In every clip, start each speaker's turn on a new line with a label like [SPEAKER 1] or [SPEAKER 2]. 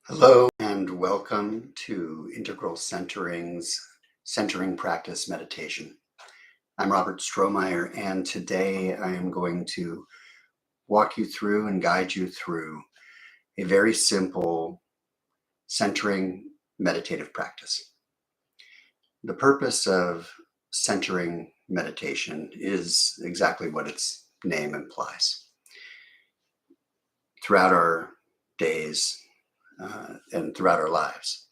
[SPEAKER 1] Hello and welcome to Integral Centering's Centering Practice Meditation. I'm Robert Strohmeyer, and today I am going to walk you through and guide you through a very simple centering meditative practice. The purpose of centering meditation is exactly what its name implies. Throughout our days and throughout our lives,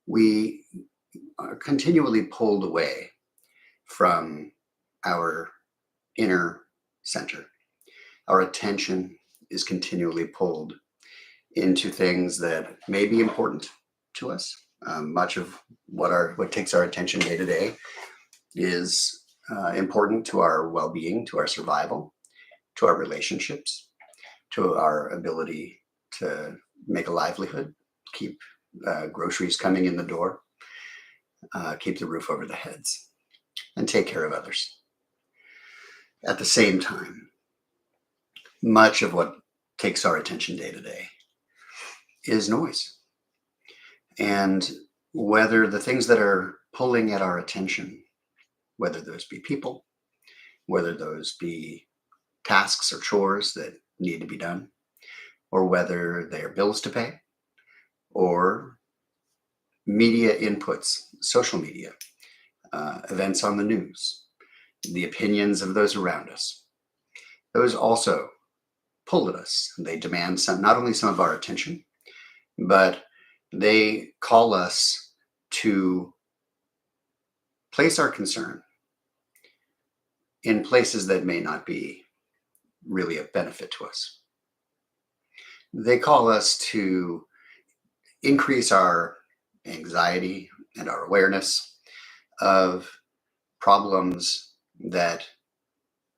[SPEAKER 1] we are continually pulled away from our inner center. Our attention is continually pulled into things that may be important to us. Much of what takes our attention day to day is important to our well-being, to our survival, to our relationships, to our ability to make a livelihood, keep groceries coming in the door, keep the roof over the heads, and take care of others. At the same time, much of what takes our attention day to day is noise. And whether the things that are pulling at our attention, whether those be people, whether those be tasks or chores that need to be done, or whether they are bills to pay, or media inputs, social media, events on the news, the opinions of those around us, those also pull at us. They demand not only some of our attention, but they call us to place our concern in places that may not be really of benefit to us. They call us to increase our anxiety and our awareness of problems that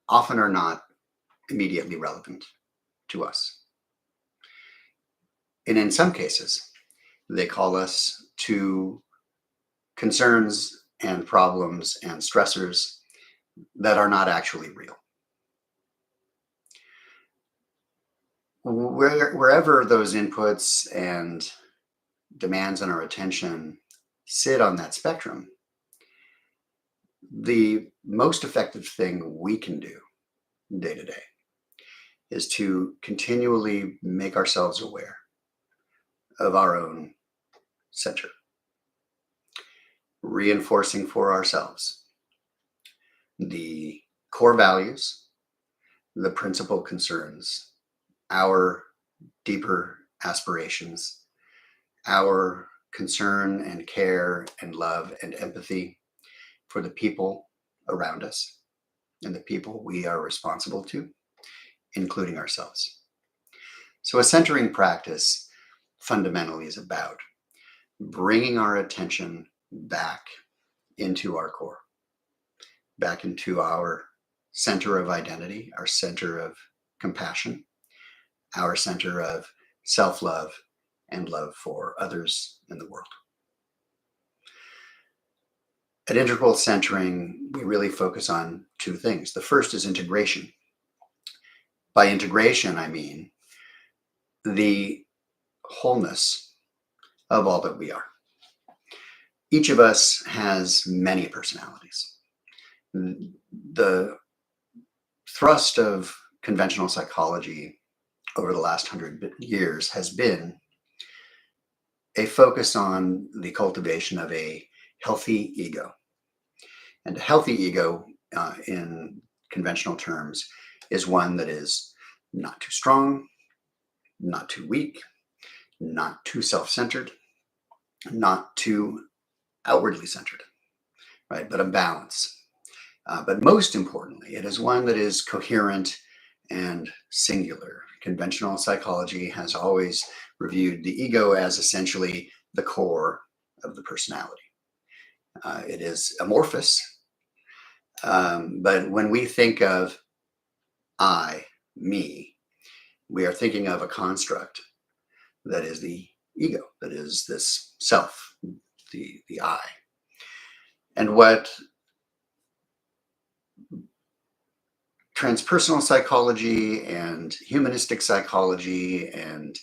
[SPEAKER 1] often are not immediately relevant to us. And in some cases, they call us to concerns and problems and stressors that are not actually real. Wherever those inputs and demands on our attention sit on that spectrum, the most effective thing we can do day to day is to continually make ourselves aware of our own center, reinforcing for ourselves the core values, the principal concerns, our deeper aspirations, our concern and care and love and empathy for the people around us and the people we are responsible to, including ourselves. So a centering practice fundamentally is about bringing our attention back into our core, back into our center of identity, our center of compassion, our center of self-love and love for others in the world. At Integral Centering, we really focus on two things. The first is integration. By integration, I mean the wholeness of all that we are. Each of us has many personalities. The thrust of conventional psychology over the last 100 years has been a focus on the cultivation of a healthy ego. And a healthy ego, in conventional terms, is one that is not too strong, not too weak, not too self-centered, not too outwardly centered, right? But a balance. But most importantly, it is one that is coherent and singular. Conventional psychology has always reviewed the ego as essentially the core of the personality. It is amorphous, but when we think of I, me, we are thinking of a construct that is the ego, that is this self, the I. And what transpersonal psychology and humanistic psychology and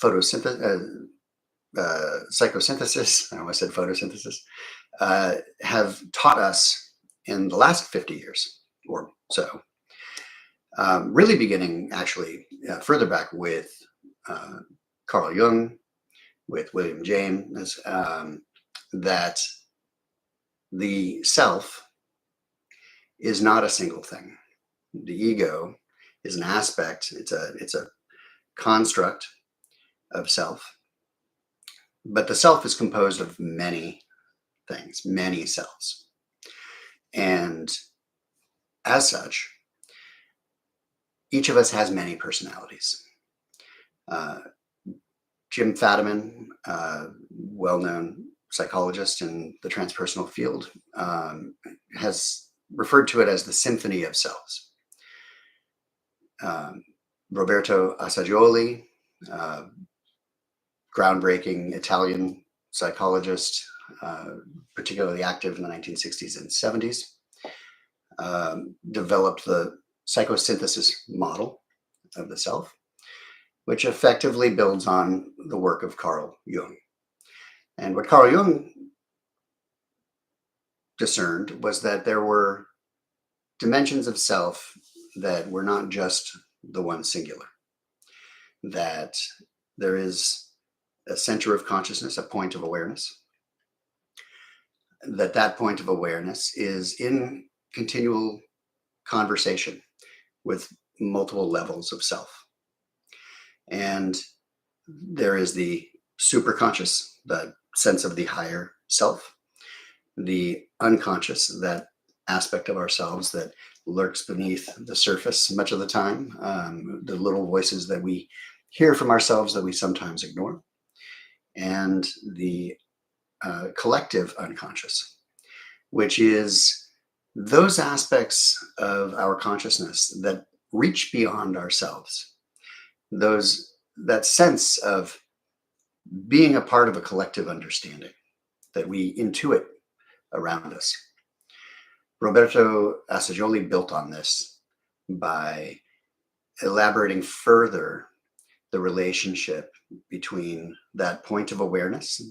[SPEAKER 1] psychosynthesis, I almost said photosynthesis, have taught us in the last 50 years or so. Really beginning actually further back with uh, Carl Jung, with William James, that the self is not a single thing. The ego is an aspect. It's a construct of self, but the self is composed of many things, many selves, and as such, each of us has many personalities. Uh, Jim Fadiman, well-known psychologist in the transpersonal field, has referred to it as the symphony of selves. Um, Roberto Assagioli, uh, groundbreaking Italian psychologist, particularly active in the 1960s and 70s, developed the psychosynthesis model of the self, which effectively builds on the work of Carl Jung. And what Carl Jung discerned was that there were dimensions of self that were not just the one singular, that there is a center of consciousness, a point of awareness, that point of awareness is in continual conversation with multiple levels of self. And there is the superconscious, the sense of the higher self, the unconscious, that aspect of ourselves that lurks beneath the surface much of the time, the little voices that we hear from ourselves that we sometimes ignore, and the collective unconscious, which is those aspects of our consciousness that reach beyond ourselves, that sense of being a part of a collective understanding that we intuit around us. Roberto Assagioli built on this by elaborating further the relationship between that point of awareness,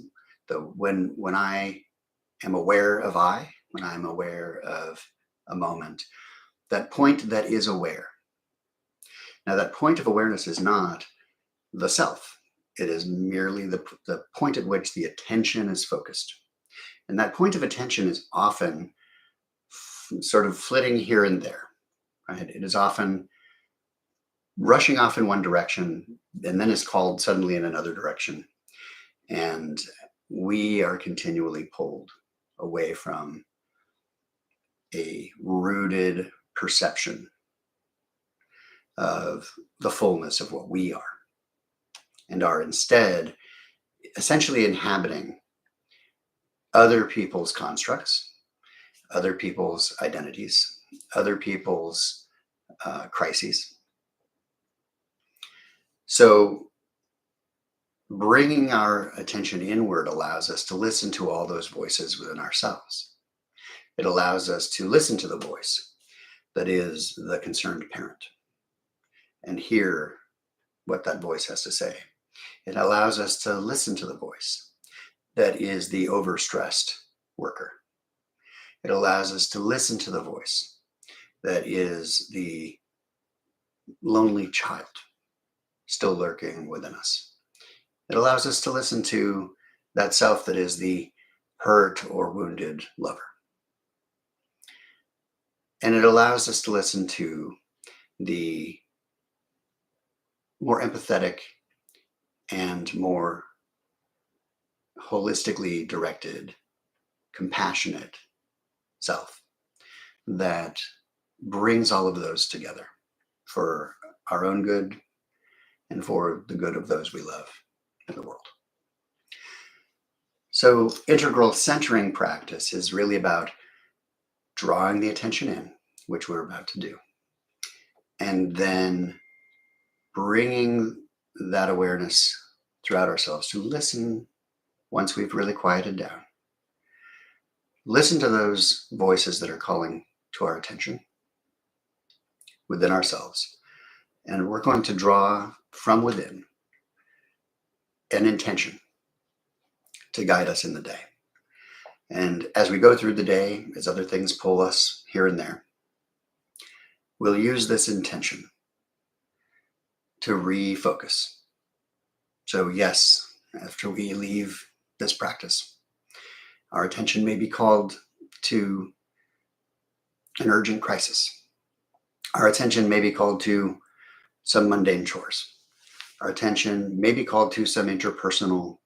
[SPEAKER 1] when I am aware of when I'm aware of a moment, that point that is aware. Now, that point of awareness is not the self. It is merely the point at which the attention is focused. And that point of attention is often sort of flitting here and there, right? It is often rushing off in one direction and then is called suddenly in another direction. And we are continually pulled away from a rooted perception of the fullness of what we are, and are instead essentially inhabiting other people's constructs, other people's identities, other people's crises. So bringing our attention inward allows us to listen to all those voices within ourselves. It allows us to listen to the voice that is the concerned parent and hear what that voice has to say. It allows us to listen to the voice that is the overstressed worker. It allows us to listen to the voice that is the lonely child still lurking within us. It allows us to listen to that self that is the hurt or wounded lover. And it allows us to listen to the more empathetic and more holistically directed, compassionate self that brings all of those together for our own good and for the good of those we love in the world. So integral centering practice is really about drawing the attention in, which we're about to do, and then bringing that awareness throughout ourselves to listen once we've really quieted down. Listen to those voices that are calling to our attention within ourselves. And we're going to draw from within an intention to guide us in the day. And as we go through the day, as other things pull us here and there, we'll use this intention to refocus. So yes, after we leave this practice, our attention may be called to an urgent crisis. Our attention may be called to some mundane chores. Our attention may be called to some interpersonal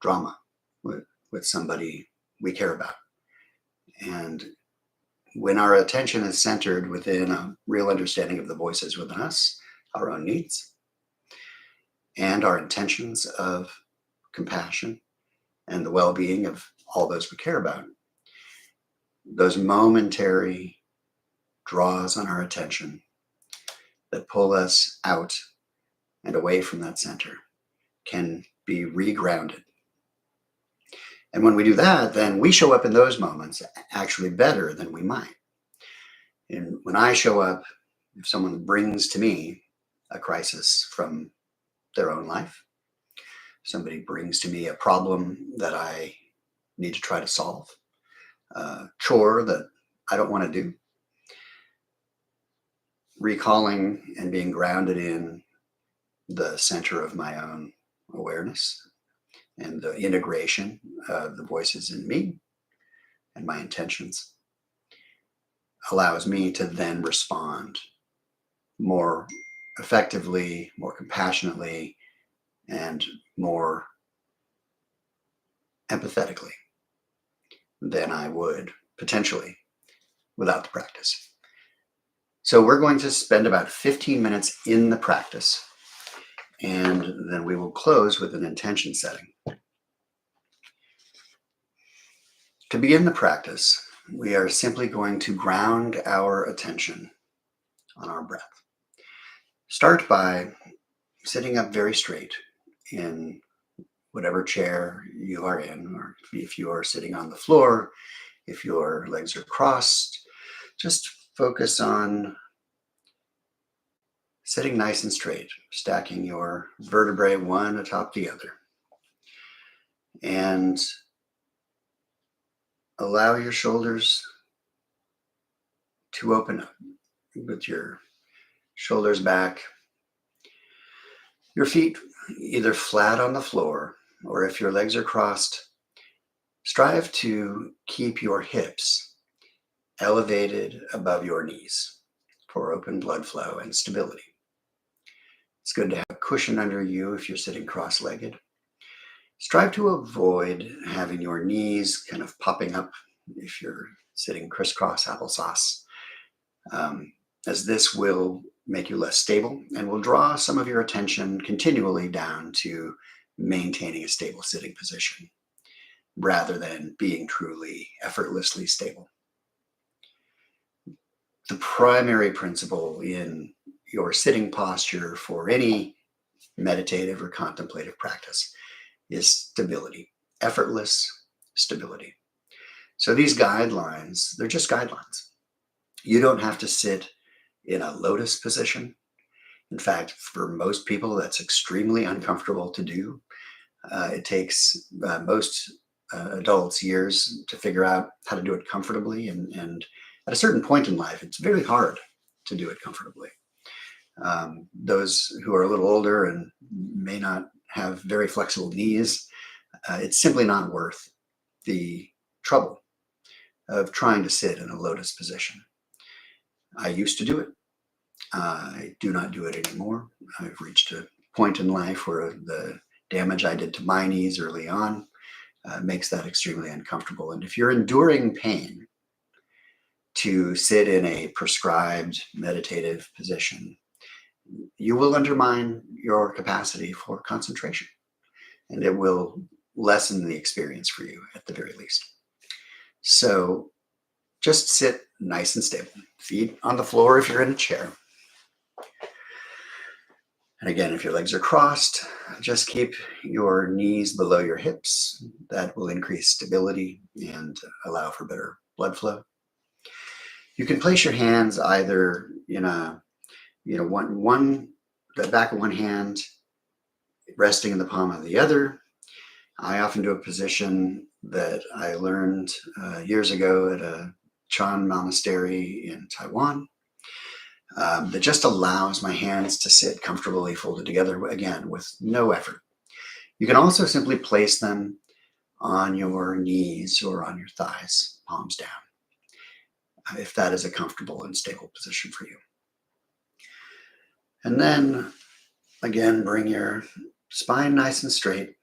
[SPEAKER 1] drama with somebody we care about. And when our attention is centered within a real understanding of the voices within us, our own needs, and our intentions of compassion and the well-being of all those we care about, those momentary draws on our attention that pull us out and away from that center can be regrounded. And when we do that, then we show up in those moments actually better than we might. And when I show up, if someone brings to me a crisis from their own life, somebody brings to me a problem that I need to try to solve, a chore that I don't want to do, recalling and being grounded in the center of my own awareness and the integration of the voices in me and my intentions allows me to then respond more effectively, more compassionately, and more empathetically than I would potentially without the practice. So we're going to spend about 15 minutes in the practice, and then we will close with an intention setting. To begin the practice, we are simply going to ground our attention on our breath. Start by sitting up very straight in whatever chair you are in, or if you are sitting on the floor, if your legs are crossed, just focus on sitting nice and straight, stacking your vertebrae one atop the other. And allow your shoulders to open up with your shoulders back. Your feet either flat on the floor, or if your legs are crossed, strive to keep your hips elevated above your knees for open blood flow and stability. It's good to have a cushion under you if you're sitting cross-legged. Strive to avoid having your knees kind of popping up if you're sitting crisscross applesauce, as this will make you less stable and will draw some of your attention continually down to maintaining a stable sitting position rather than being truly effortlessly stable. The primary principle in your sitting posture for any meditative or contemplative practice is stability, effortless stability. So these guidelines, they're just guidelines. You don't have to sit in a lotus position. In fact, for most people, that's extremely uncomfortable to do. It takes most adults years to figure out how to do it comfortably. And at a certain point in life, it's very hard to do it comfortably. Those who are a little older and may not have very flexible knees, it's simply not worth the trouble of trying to sit in a lotus position. I used to do it. I do not do it anymore. I've reached a point in life where the damage I did to my knees early on makes that extremely uncomfortable. And if you're enduring pain to sit in a prescribed meditative position, you will undermine your capacity for concentration, and it will lessen the experience for you at the very least. So just sit nice and stable. Feet on the floor if you're in a chair. And again, if your legs are crossed, just keep your knees below your hips. That will increase stability and allow for better blood flow. You can place your hands either in a, the back of one hand resting in the palm of the other. I often do a position that I learned years ago at a Chan monastery in Taiwan that just allows my hands to sit comfortably folded together, again, with no effort. You can also simply place them on your knees or on your thighs, palms down, if that is a comfortable and stable position for you. And then, again, bring your spine nice and straight,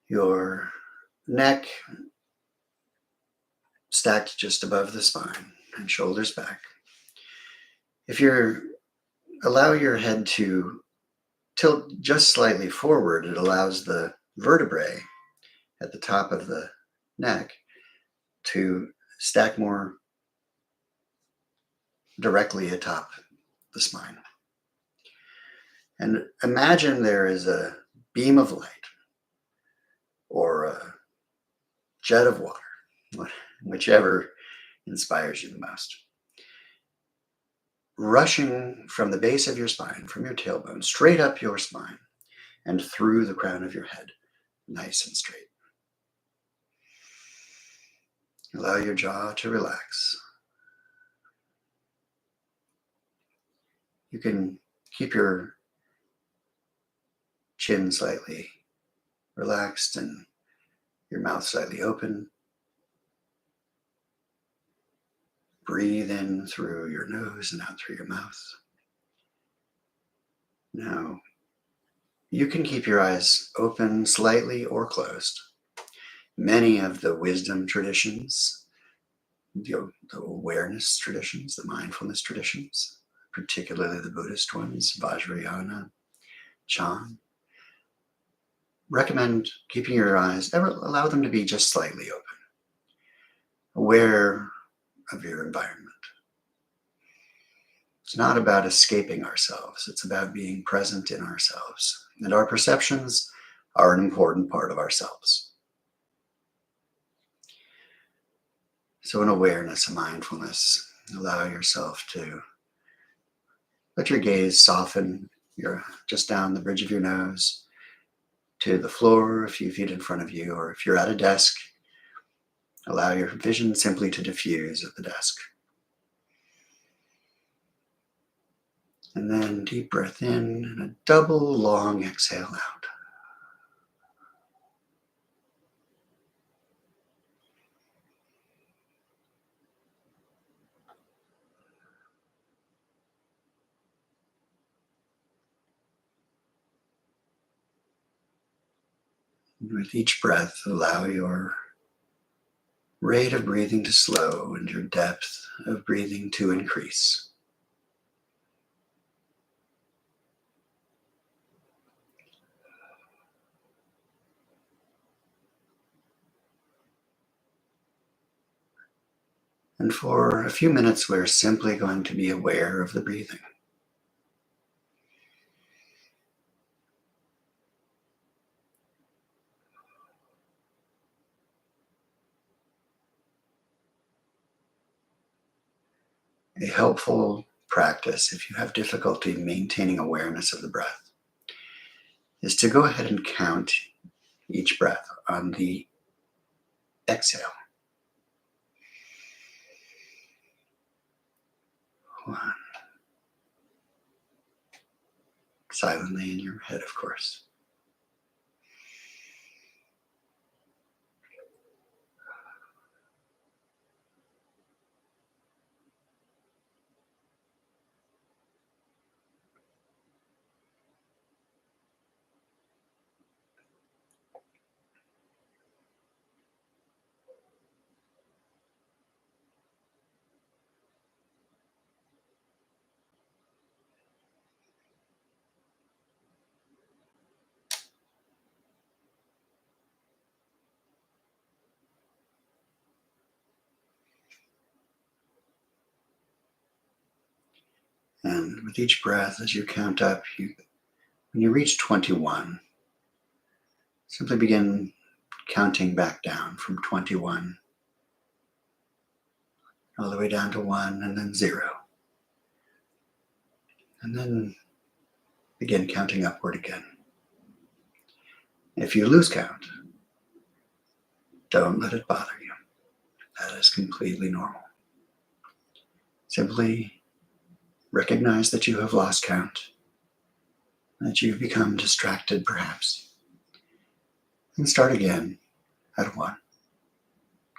[SPEAKER 1] your neck stacked just above the spine and shoulders back. If you allow your head to tilt just slightly forward, it allows the vertebrae at the top of the neck to stack more directly atop the spine. And imagine there is a beam of light or a jet of water, whichever inspires you the most, rushing from the base of your spine, from your tailbone, straight up your spine and through the crown of your head, nice and straight. Allow your jaw to relax. You can keep your chin slightly relaxed and your mouth slightly open. Breathe in through your nose and out through your mouth. Now, you can keep your eyes open slightly or closed. Many of the wisdom traditions, the awareness traditions, the mindfulness traditions, particularly the Buddhist ones, Vajrayana, Chan, recommend keeping your eyes, allow them to be just slightly open, aware of your environment. It's not about escaping ourselves. It's about being present in ourselves. And our perceptions are an important part of ourselves. So in awareness and mindfulness, allow yourself to let your gaze soften just down the bridge of your nose to the floor a few feet in front of you, or if you're at a desk, allow your vision simply to diffuse at the desk. And then deep breath in and a double long exhale out. And with each breath, allow your rate of breathing to slow and your depth of breathing to increase. And for a few minutes, we're simply going to be aware of the breathing. A helpful practice, if you have difficulty maintaining awareness of the breath, is to go ahead and count each breath on the exhale. 1. Silently in your head, of course. And with each breath, as you count up, when you reach 21, simply begin counting back down from 21 all the way down to 1 and then 0. And then begin counting upward again. If you lose count, don't let it bother you. That is completely normal. Simply recognize that you have lost count, that you've become distracted perhaps, and start again at 1,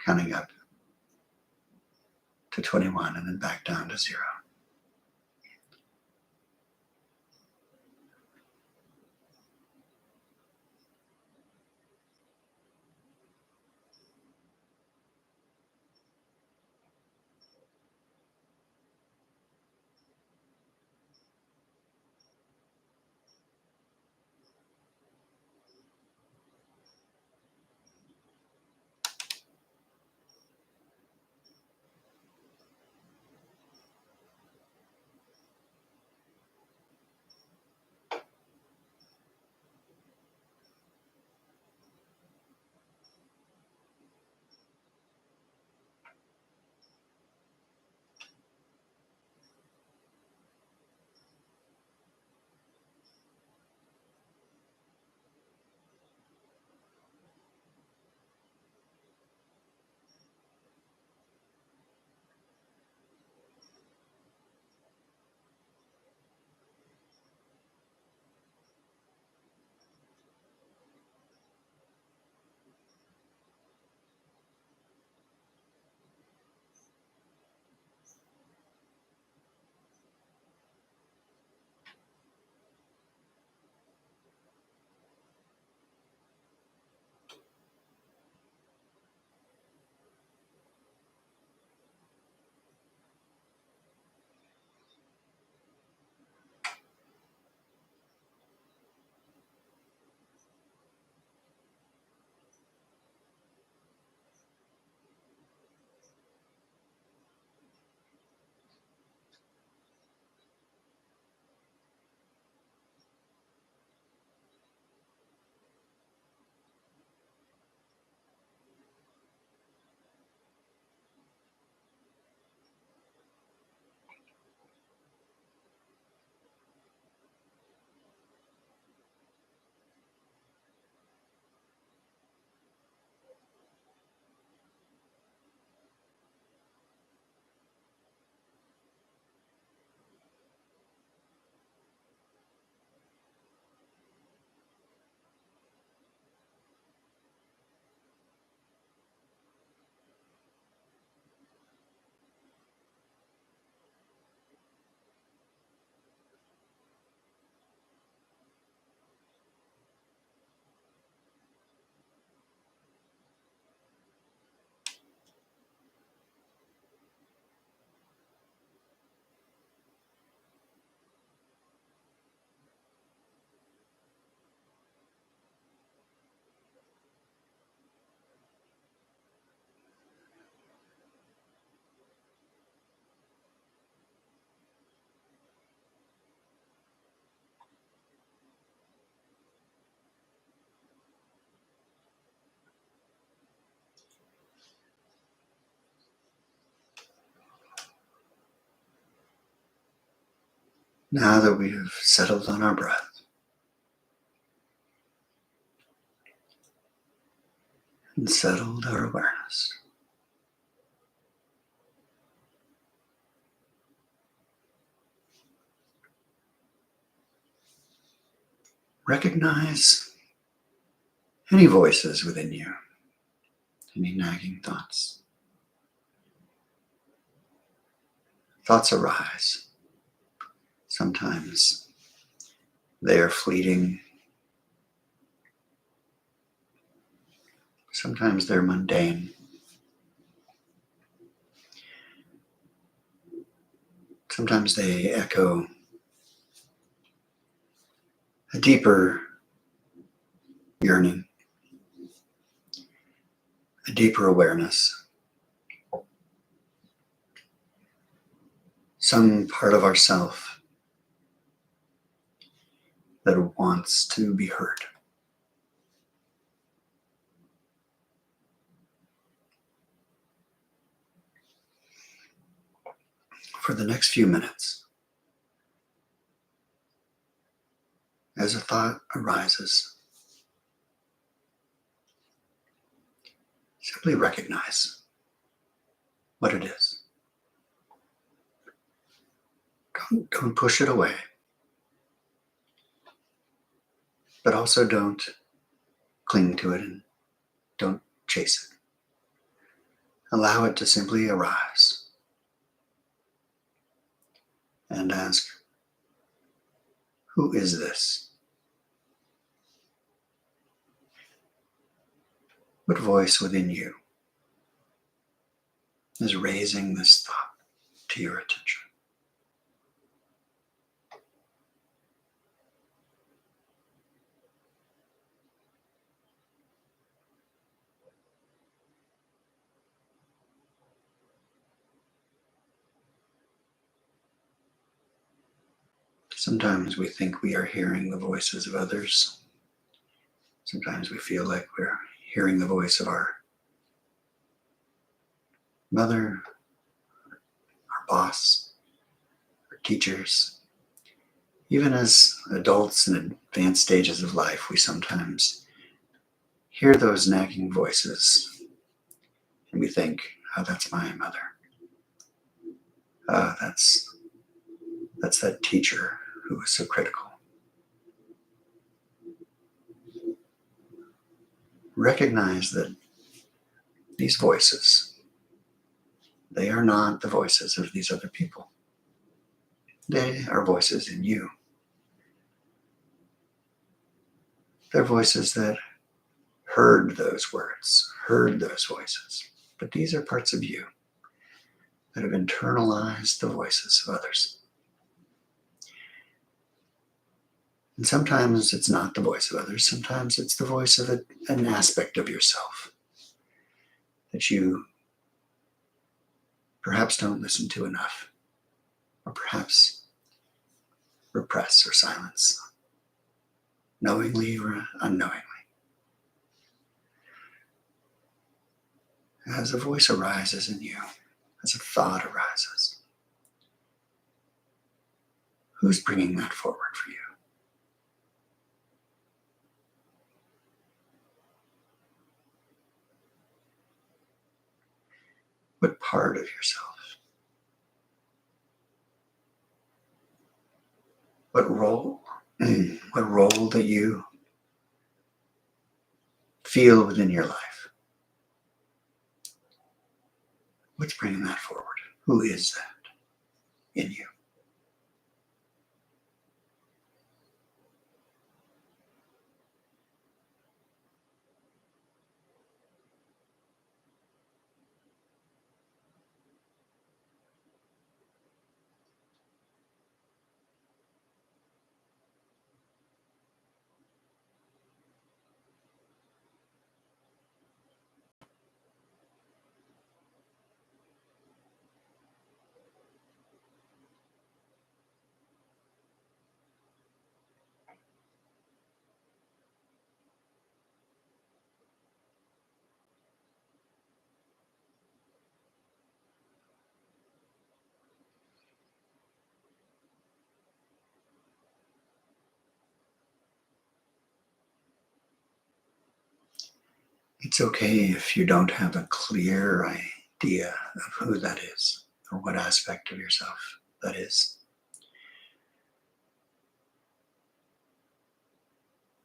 [SPEAKER 1] counting up to 21 and then back down to 0. Now that we have settled on our breath and settled our awareness, recognize any voices within you, any nagging thoughts. Thoughts arise. Sometimes they are fleeting. Sometimes they're mundane. Sometimes they echo a deeper yearning, a deeper awareness. Some part of ourself that wants to be heard. For the next few minutes, As a thought arises, simply recognize what it is. Don't push it away, but also don't cling to it and don't chase it. Allow it to simply arise and ask, who is this? What voice within you is raising this thought to your attention? Sometimes we think we are hearing the voices of others. Sometimes we feel like we're hearing the voice of our mother, our boss, our teachers. Even as adults in advanced stages of life, we sometimes hear those nagging voices and we think, oh, that's my mother. That's that teacher who was so critical. Recognize that these voices, they are not the voices of these other people. They are voices in you. They're voices that heard those words, heard those voices. But these are parts of you that have internalized the voices of others. And sometimes it's not the voice of others. Sometimes it's the voice of an aspect of yourself that you perhaps don't listen to enough, or perhaps repress or silence, knowingly or unknowingly. As a voice arises in you, as a thought arises, who's bringing that forward for you? What part of yourself? What role? What role that you feel within your life? What's bringing that forward? Who is that in you? It's okay if you don't have a clear idea of who that is or what aspect of yourself that is.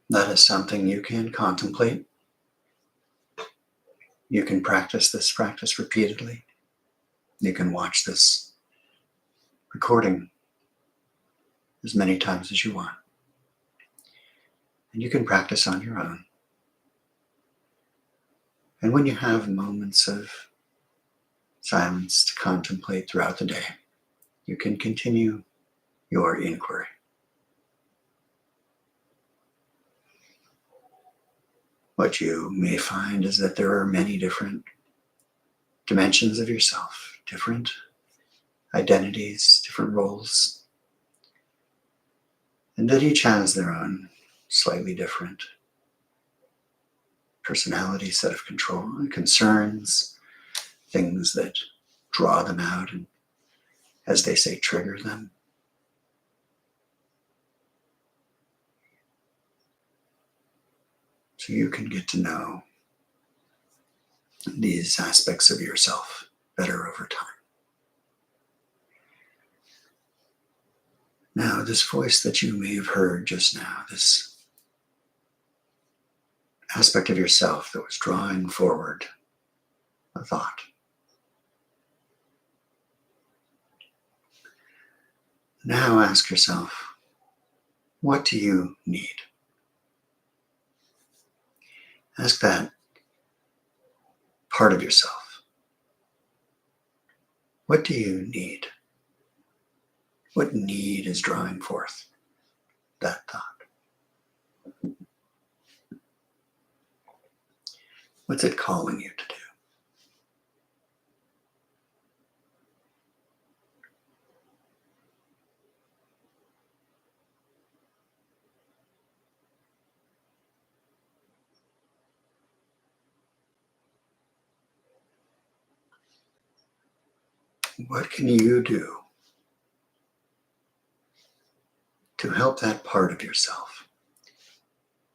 [SPEAKER 1] That is something you can contemplate. You can practice this practice repeatedly. You can watch this recording as many times as you want. And you can practice on your own. And when you have moments of silence to contemplate throughout the day, you can continue your inquiry. What you may find is that there are many different dimensions of yourself, different identities, different roles, and that each has their own slightly different personality, set of control and concerns, things that draw them out and, as they say, trigger them. so you can get to know these aspects of yourself better over time. Now, this voice that you may have heard just now, this aspect of yourself that was drawing forward a thought. Now ask yourself, what do you need? Ask that part of yourself. What do you need? What need is drawing forth that thought? What's it calling you to do? What can you do to help that part of yourself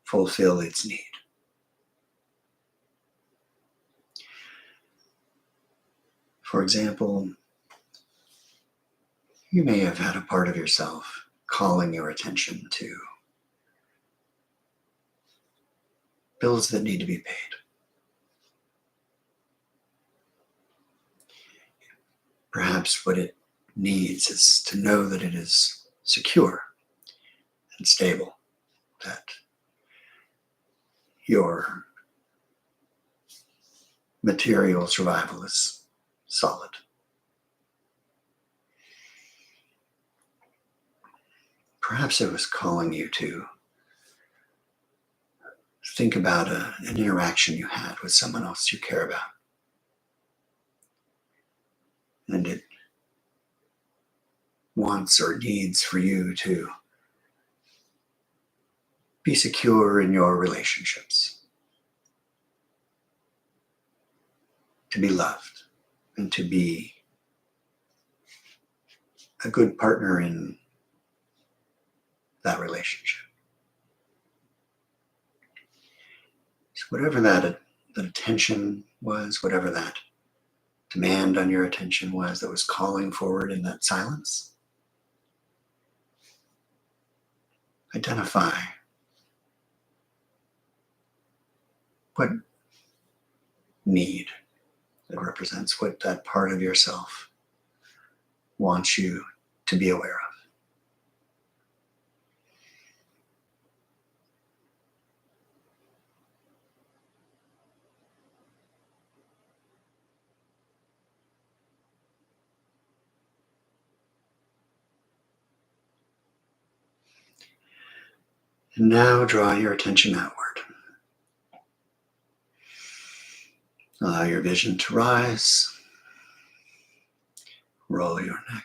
[SPEAKER 1] fulfill its need? For example, you may have had a part of yourself calling your attention to bills that need to be paid. Perhaps what it needs is to know that it is secure and stable, that your material survival is solid. Perhaps it was calling you to think about an interaction you had with someone else you care about. And it wants or needs for you to be secure in your relationships, to be loved, and to be a good partner in that relationship. So whatever that attention was, whatever that demand on your attention was that was calling forward in that silence, identify what need it represents, what that part of yourself wants you to be aware of. And now draw your attention outward. Allow your vision to rise. Roll your neck.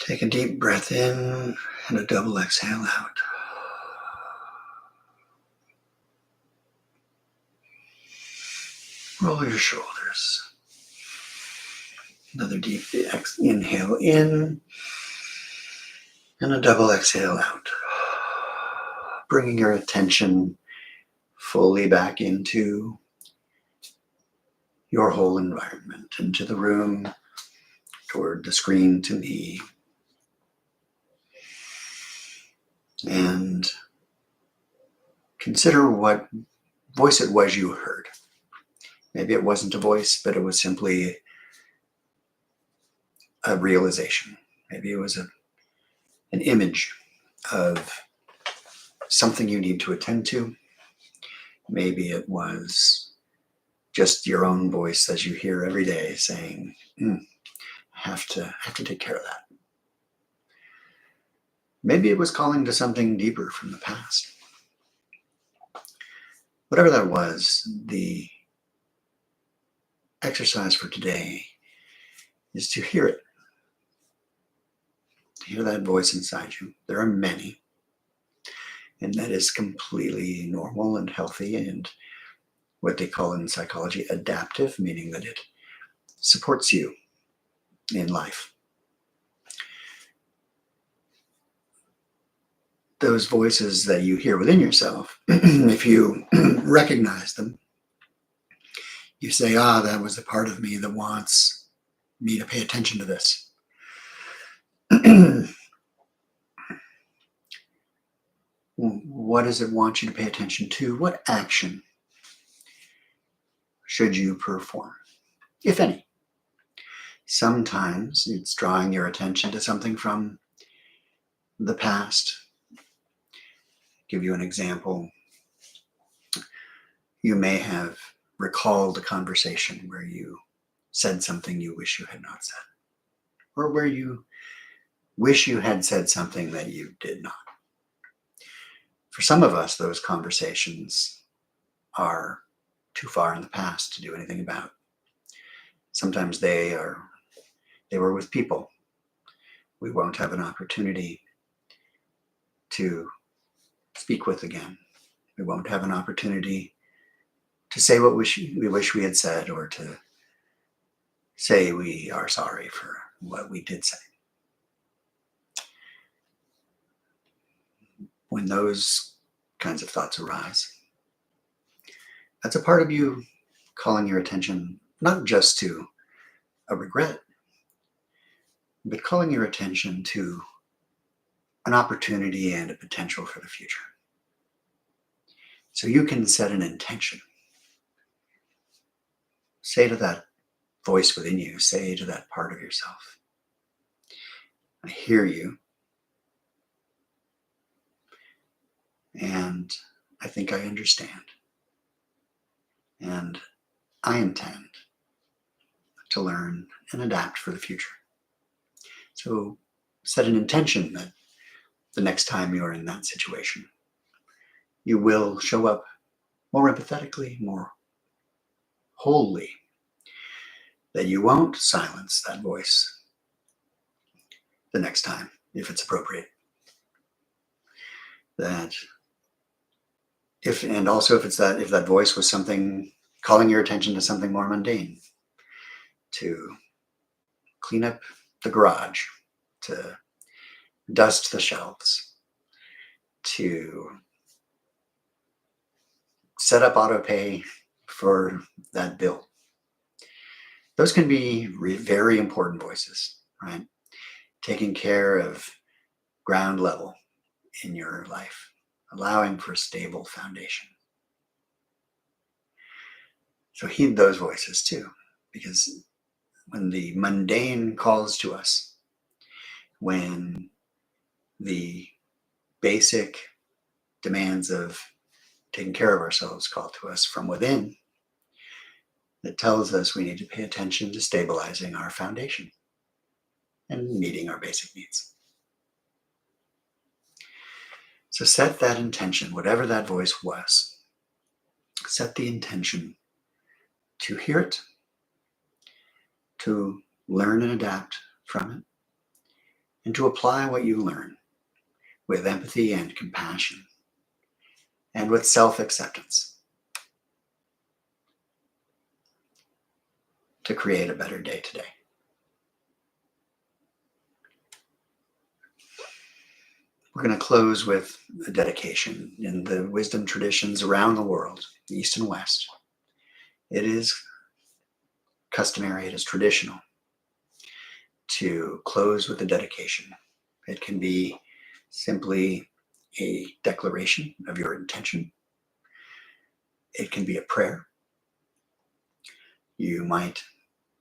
[SPEAKER 1] Take a deep breath in and a double exhale out. Roll your shoulders. Another deep inhale in and a double exhale out. Bringing your attention fully back into your whole environment, into the room, toward the screen to me. And consider what voice it was you heard. Maybe it wasn't a voice, but it was simply a realization. Maybe it was an image of something you need to attend to. Maybe it was just your own voice as you hear every day saying, I have to take care of that. Maybe it was calling to something deeper from the past. Whatever that was, the exercise for today is to hear it. To hear that voice inside you. There are many. And that is completely normal and healthy and what they call in psychology adaptive, meaning that it supports you in life. those voices that you hear within yourself, if you recognize them, you say, that was the part of me that wants me to pay attention to this. What does it want you to pay attention to? What action should you perform, if any? Sometimes it's drawing your attention to something from the past. Give you an example. You may have recalled a conversation where you said something you wish you had not said, or where you wish you had said something that you did not. For some of us, those conversations are too far in the past to do anything about. Sometimes they were with people we won't have an opportunity to speak with again. We won't have an opportunity to say what we wish we had said, or to say we are sorry for what we did say. When those kinds of thoughts arise, that's a part of you calling your attention not just to a regret, but calling your attention to an opportunity and a potential for the future. So you can set an intention. Say to that voice within you, say to that part of yourself, I hear you, and I think I understand, and I intend to learn and adapt for the future. So set an intention that the next time you're in that situation, you will show up more empathetically, more wholly, that you won't silence that voice the next time, if it's appropriate. That if that voice was something calling your attention to something more mundane, to clean up the garage, to dust the shelves, to set up autopay for that bill. Those can be very important voices, right? Taking care of ground level in your life, allowing for a stable foundation. So heed those voices too, because when the mundane calls to us, when the basic demands of taking care of ourselves call to us from within, it tells us we need to pay attention to stabilizing our foundation and meeting our basic needs. So set that intention, whatever that voice was, set the intention to hear it, to learn and adapt from it, and to apply what you learn with empathy and compassion and with self-acceptance to create a better day today. We're going to close with a dedication. In the wisdom traditions around the world, East and West, it is customary, it is traditional to close with a dedication. It can be simply a declaration of your intention. It can be a prayer. You might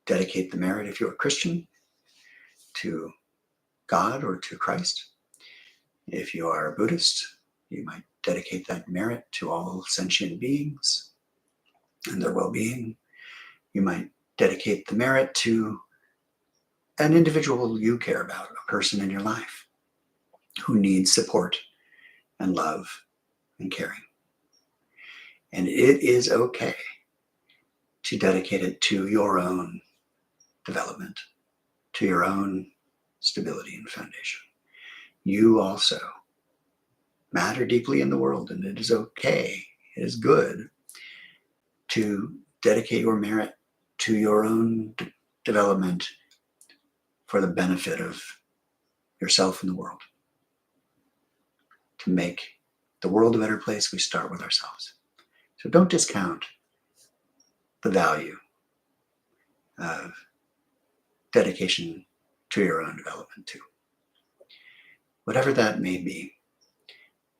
[SPEAKER 1] dedicate the merit, if you're a Christian, to God or to Christ. If you are a Buddhist, you might dedicate that merit to all sentient beings and their well-being. You might dedicate the merit to an individual you care about, a person in your life who needs support and love and caring. And it is okay to dedicate it to your own development, to your own stability and foundation. You also matter deeply in the world, and it is okay, it is good to dedicate your merit to your own development for the benefit of yourself and the world. to make the world a better place, we start with ourselves. So don't discount the value of dedication to your own development too. Whatever that may be,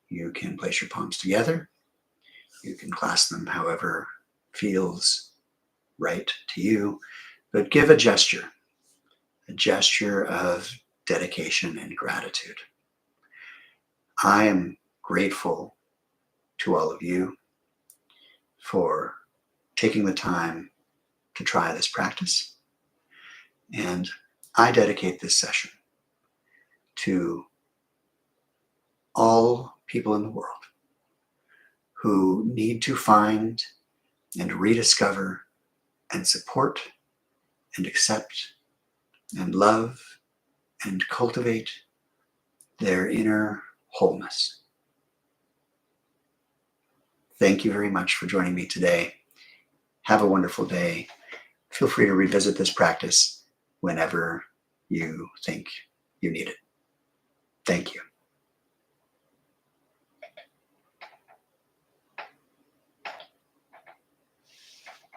[SPEAKER 1] you can place your palms together. You can clasp them however feels right to you, but give a gesture of dedication and gratitude. I am grateful to all of you for taking the time to try this practice. And I dedicate this session to all people in the world who need to find and rediscover and support and accept and love and cultivate their inner wholeness. Thank you very much for joining me today. Have a wonderful day. Feel free to revisit this practice whenever you think you need it. Thank you.